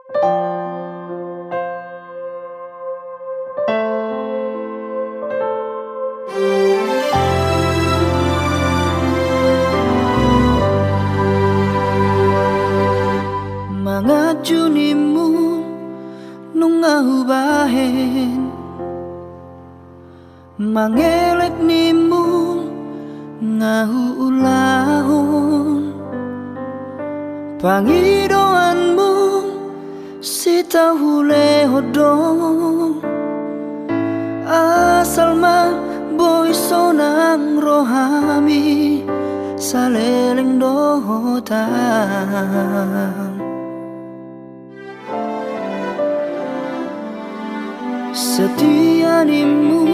Mangajunimu nungahu bahen, mangelek nimu ngahu ulahun, pangidoanmu sita hule hodong, asal ma boy sonang rohami saleleng dohotang. Setia nimu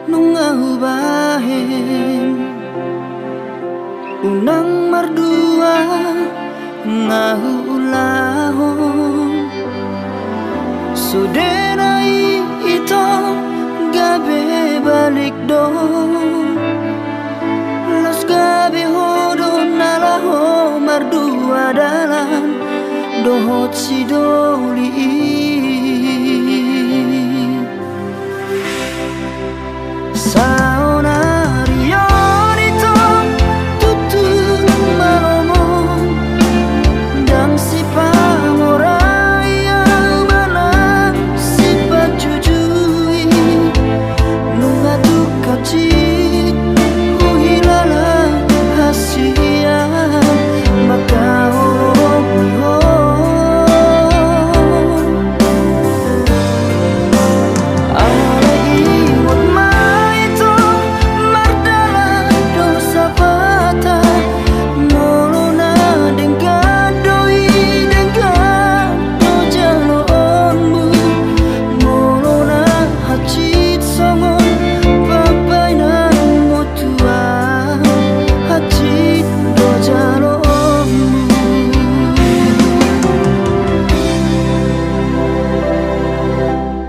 nungahu bahen, unang mardua ngahu ulahon, sudenai ito gabe balik dong, los gabe hodon nalaho Mardua Dalan dohot si doli. Saonarion ito tutun malomong dang si pangoraya manang si pajujui nunga dukacit uhilala hasia makahorong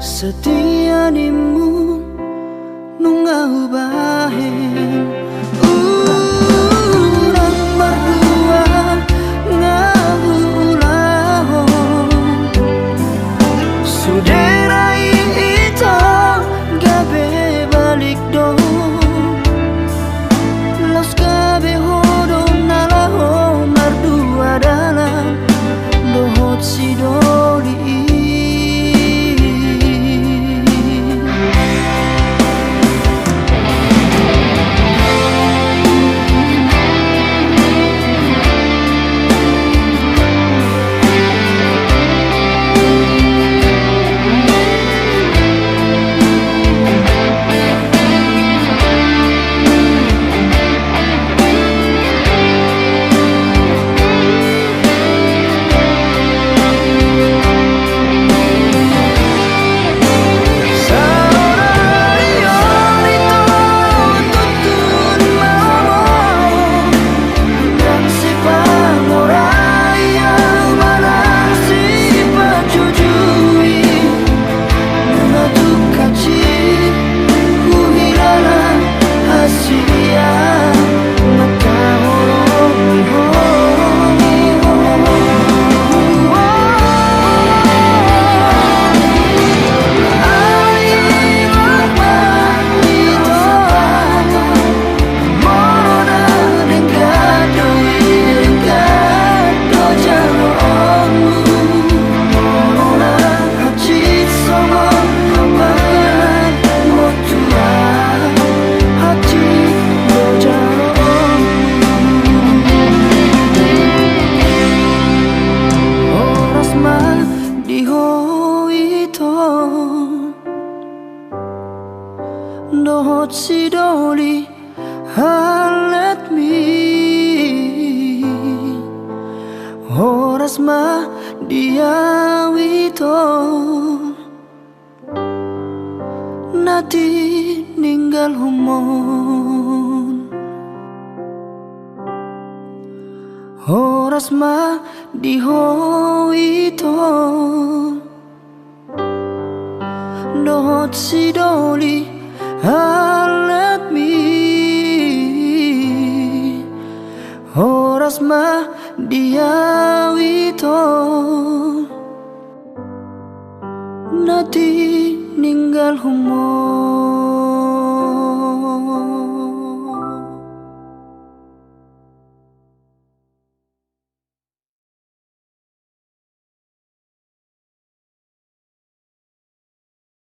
setia nimu nungahu bahen, unang mardua ngahu ulahon, suderai ito gabe balik dong, los gabe hodong nalaho Mardua Dalan dohot si doli. Dohot si doli halet mi horas ma dia wito nati ninggal humon horas ma di wito dohot si doli halet mi horas ma dia wito nati ninggal humor